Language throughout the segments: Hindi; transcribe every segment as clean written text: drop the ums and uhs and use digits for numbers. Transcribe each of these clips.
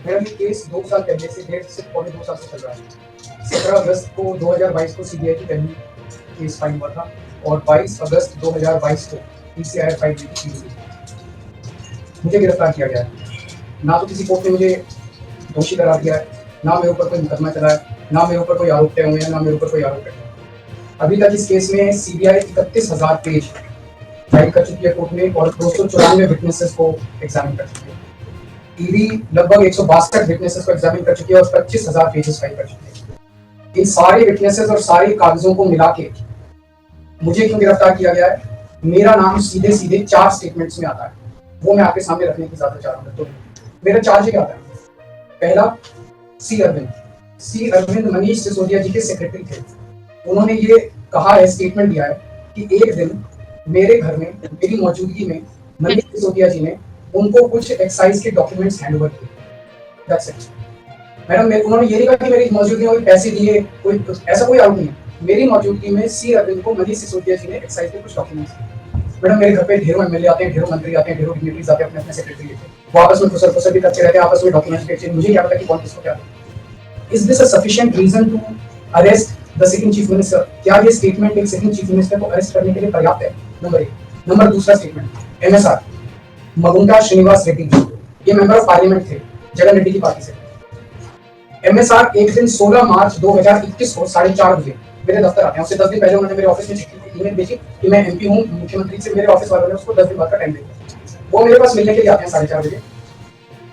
मेरा ये केस 2 साल पहले से 1.5 से 2 साल से चल रहा है। 17 अगस्त को 2022 को सीबीआई की पहली केस फाइल हुआ था और 22 अगस्त 2022 को पीसीआर फाइल हुई थी। मुझे गिरफ्तार किया गया है। ना तो किसी कोर्ट ने मुझे दोषी करार दिया है, ना मेरे ऊपर कोई मुकदमा चला है, ना मेरे ऊपर कोई आरोप तय हुए हैं, ना मेरे ऊपर कोई आरोप तय हुए हैं। अभी तक इस केस में सीबीआई 31,000 पेज फाइल कर चुकी है कोर्ट में और 294 विटनेसेस को एग्जामिन कर चुकी है। ईडी लगभग 162 विटनेसेस को एग्जामिन कर चुकी है और 25,000 पेजेस फाइल कर चुकी है। इन सारे विटनेसेस और सारे कागजों को मिला के मुझे क्यों गिरफ्तार किया गया है? मेरा नाम सीधे सीधे 4 स्टेटमेंट्स में आता है, वो मैं आपके सामने रखने की ज्यादा चाह रहा हूँ। तो मेरा चार्ज क्या आता है? पहला, सी अरविंद मनीष सिसोदिया जी के सेक्रेटरी थे। उन्होंने ये कहा है, स्टेटमेंट दिया है कि एक दिन मेरे घर में मेरी मौजूदगी में मनीष सिसोदिया जी ने उनको कुछ एक्साइज के डॉक्यूमेंट्स हैंड ओवर किए। That's it madam. उन्होंने ये नहीं कहा कि मेरी मौजूदगी में कोई पैसे दिए, कोई ऐसा कोई आरोप नहीं है। मेरी मौजूदगी में सी अरविंद को मनीष सिसोदिया जी ने एक्साइज के कुछ डॉक्यूमेंट्स दिए। मैडम, मेरे घर पे ढेरों एमएलए आते हैं, ढेरों मंत्री आते हैं, ढेरों डिग्निटरीज आते हैं अपने अपने सेक्रेटरी लेके, वो आपस में फुसर भी करते रहते हैं, आपस में डॉक्यूमेंट्स एक्सचेंज। मुझे क्या पता कि कौन किसको क्या दे। Is this a sufficient reason to arrest the sitting chief minister? क्या ये स्टेटमेंट एक सिटिंग चीफ मिनिस्टर को अरेस्ट करने के लिए पर्याप्त है? नंबर 1। नंबर दूसरा स्टेटमेंट, एमएसआर मगुंटा श्रीनिवास रेड्डी, ये मेंबर ऑफ पार्लियामेंट थे जगन रेड्डी की पार्टी से। एमएसआर एक दिन 16 मार्च 2021 को 4:30 बजे मेरे दफ्तर आते हैं। उससे 10 दिन पहले उन्होंने मेरे ऑफिस में ईमेल भेजी कि मैं एमपी हूं, मुख्यमंत्री से मेरे ऑफिस वालों ने उसको 10 दिन बाद का टाइम दिया। वो मेरे पास मिलने के लिए आते हैं 4:30 बजे।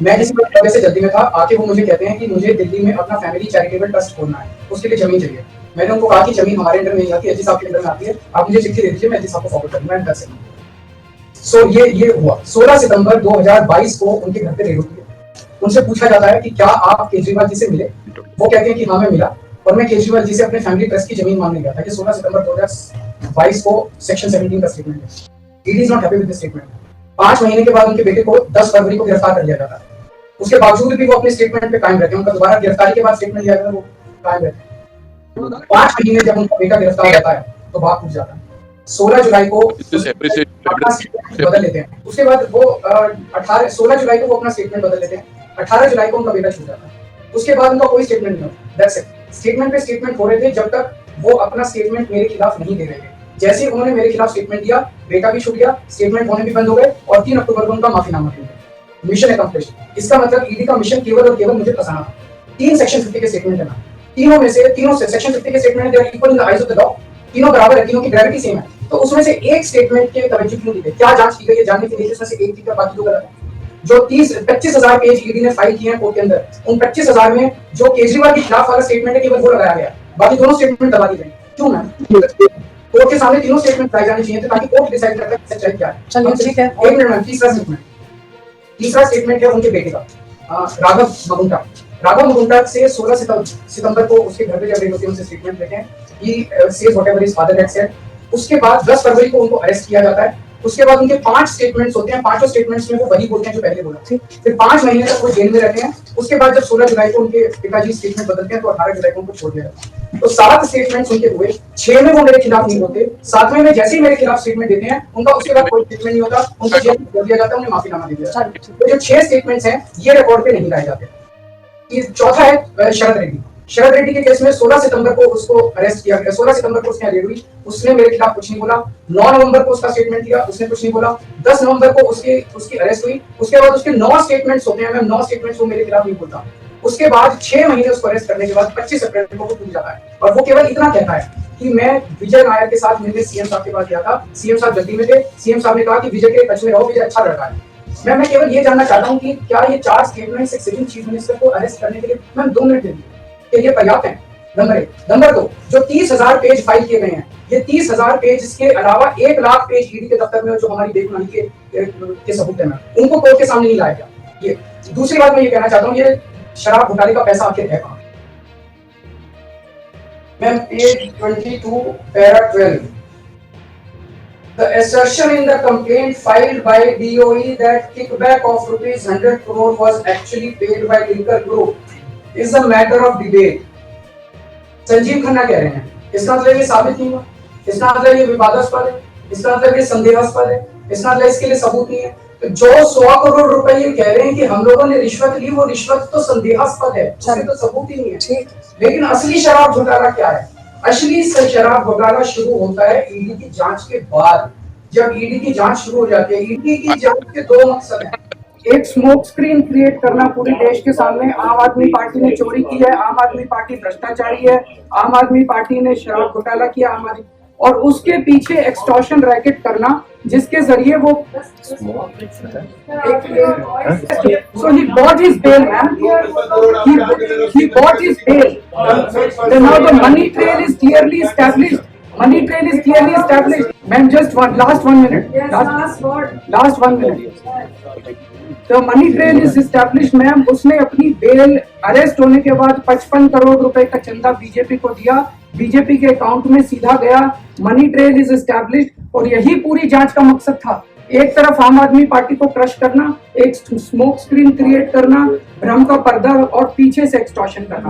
मैं जिस वजह से जल्दी में था, आके वो मुझे कहते हैं कि मुझे दिल्ली में अपना फैमिली चैरिटेबल ट्रस्ट खोलना है, उसके लिए जमीन चाहिए। मैंने उनको कहा कि जमीन हमारे अंडर नहीं आती, एजी साहब के अंडर में आती है, आप मुझे चिट्ठी दे दीजिए, मैं एजी साहब को फॉरवर्ड करूंगा। And that's it. सो ये हुआ। 16 सितंबर 2022 को उनके घर पे रेड होती है। उनसे पूछा जाता है कि क्या आप केजरीवाल जी से मिले? वो कहते हैं कि हाँ मैं मिला और मैं केजरीवाल जी से अपने फैमिली ट्रस्ट की जमीन मांगने गया था। ये 16 सितंबर 2022 को सेक्शन 17 का स्टेटमेंट है। ED is not happy with this statement. 5 महीने के बाद उनके बेटे को 10 फरवरी को गिरफ्तार कर लिया जाता है। उसके बावजूद भी वो अपने स्टेटमेंट पे कायम रहते हैं। उनका दोबारा गिरफ्तारी के बाद स्टेटमेंट लिया गया, वो कायम रहते हैं। 5 महीने जब उनका बेटा गिरफ्तार रहता है तो बात टूट जाता है। 16 जुलाई को बदल लेते हैं। उसके बाद वो 16 जुलाई को वो अपना स्टेटमेंट बदल लेते हैं। 18 जुलाई को उनका बेटा छूट जाता है। उसके बाद उनका कोई स्टेटमेंट नहीं होता। That's it. स्टेटमेंट पे स्टेटमेंट हो रहे थे जब तक वो अपना स्टेटमेंट मेरे खिलाफ नहीं दे रहे थे। जैसे ही उन्होंने मेरे खिलाफ स्टेटमेंट दिया, बेटा भी छूट गया, स्टेटमेंट होने भी बंद हो गए और 3 अक्टूबर को उनका माफीनामा दे दिया। Mission accomplished. इसका मतलब ईडी का मिशन केवल और केवल मुझे फंसाना था। 3 सेक्शन 50 के स्टेटमेंट है ना, तीनों से सेक्शन 50 के statement they are equal in the eyes of the law. तीनों बराबर है, तीनों की ग्रेविटी सेम है। तो उसमें से एक स्टेटमेंट के तवज्जो क्यों दी गई? क्या जांच की गई है जानने के लिए? इसमें से एक ठीक है, बाकी 2 गलत है। जो 25,000 पेज ईडी ने फाइल किए हैं कोर्ट के अंदर, उन 25,000 में जो केजरीवाल के खिलाफ वाला स्टेटमेंट है केवल वो लगाया गया, बाकी दोनों स्टेटमेंट दबा दी गई। क्यों मैम? कोर्ट के सामने तीनों स्टेटमेंट लगाए जाने चाहिए थे ताकि कोर्ट डिसाइड कर सके सच्चाई क्या है। चलिए ठीक है, 1 मिनट मैम। तीसरा स्टेटमेंट है उनके बेटे का, राघव मगुंटा से 16 सितंबर को उसके घर पे जब रेड होती है, उनसे स्टेटमेंट लेते हैं कि says whatever his father had said. उसके बाद 10 फरवरी को उनको अरेस्ट किया जाता है। उसके बाद उनके 5 स्टेटमेंट्स होते हैं। 5 स्टेटमेंट्स में वो वही बोलते हैं जो पहले बोला। फिर 5 महीने तक वो जेल में रहते हैं। उसके बाद जब 16 जुलाई को उनके पिताजी स्टेटमेंट बदलते हैं तो 18 जुलाई को उनको छोड़ दिया जाता है। तो 7 स्टेटमेंट्स उनके हुए। 6 में वो मेरे खिलाफ नहीं बोलते, 7वें में जैसे ही मेरे खिलाफ स्टेटमेंट देते हैं उनका उसके बाद कोई स्टेटमेंट नहीं होता, उनको जेल में छोड़ दिया जाता है, उन्हें माफीनामा दिया जाता है। तो जो 6 स्टेटमेंट्स हैं ये रिकॉर्ड पे नहीं लाए जाते। चौथा है शरद रेड्डी के केस में 16 सितंबर को उसको अरेस्ट किया गया। 16 सितंबर को उसकी रेड हुई, उसने मेरे खिलाफ कुछ नहीं बोला। 9 नवंबर को उसका स्टेटमेंट दिया, उसने कुछ नहीं बोला। 10 नवंबर को उसकी अरेस्ट हुई। उसके बाद उसके 9 स्टेटमेंट्स होते हैं मैम, 9 स्टेटमेंट्स वो मेरे खिलाफ नहीं बोलता। उसके बाद 6 महीने उसको अरेस्ट करने के बाद 25 अप्रैल को वो टूट जाता है और वो केवल इतना कहता है कि मैं विजय नायर के साथ मिलने सीएम साहब के पास गया था, सीएम साहब जल्दी में थे, सीएम साहब ने कहा कि विजय के टच में रहो, विजय अच्छा लड़का है। मैं केवल ये जानना चाहता हूँ कि क्या ये 4 स्टेटमेंट्स एक सिटिंग चीफ मिनिस्टर को अरेस्ट करने के लिए मैम 2 मिनट देंगे, क्या ये पर्याप्त है? नंबर 1। नंबर 2, जो 30,000 पेज फाइल किए गए हैं, ये 30,000 पेज के अलावा 1 लाख पेज ईडी के दफ्तर में जो हमारी बेगुनाही के सबूत है, उनको कोर्ट के सामने नहीं लाया गया। ये दूसरी बात मैं ये कहना चाहता हूँ, ये शराब घोटाले का पैसा आखिर है कहाँ? Ma'am page 22 para 12, the assertion in the complaint filed by DOE that kickback of rupees 100 crore was actually paid by Liquor Group is a matter of debate. Sanjeev Khanna कह रहे हैं, इसका मतलब ये साबित नहीं हुआ, इसका मतलब ये विवादास्पद है, इसका मतलब ये संदेहास्पद है, इसका मतलब इसके लिए सबूत नहीं है। जो 100 करोड़ रुपए ये कह रहे हैं कि हम लोगों ने रिश्वत ली, वो रिश्वत तो संदेहास्पद है, उसके तो सबूत ही नहीं है। लेकिन असली शराब घोटाला क्या है? असली शराब घोटाला शुरू होता है ईडी की जांच के बाद। जब ईडी की जांच शुरू हो जाती है, ईडी की जांच के दो मकसद हैं। एक स्मोक स्क्रीन क्रिएट करना पूरे देश के सामने, आम आदमी पार्टी ने चोरी की है, आम आदमी पार्टी भ्रष्टाचारी है, आम आदमी पार्टी ने शराब घोटाला किया, और उसके पीछे एक्सटॉर्शन रैकेट करना, जिसके जरिए वो so he bought his bail, man. He bought his bail. Now the money trail is clearly established. Money trail is clearly established. Ma'am, just last 1 minute. Last 1 minute. The money trail is established, ma'am. उसने अपनी बेल अरेस्ट होने के बाद 55 करोड़ रुपए का चंदा बीजेपी को दिया, बीजेपी के अकाउंट में सीधा गया। मनी ट्रेल इज एस्टैब्लिश्ड, और यही पूरी जांच का मकसद था। एक तरफ आम आदमी पार्टी को क्रश करना, एक स्मोक स्क्रीन क्रिएट करना, भ्रम का पर्दा, और पीछे से एक्सटॉर्शन करना।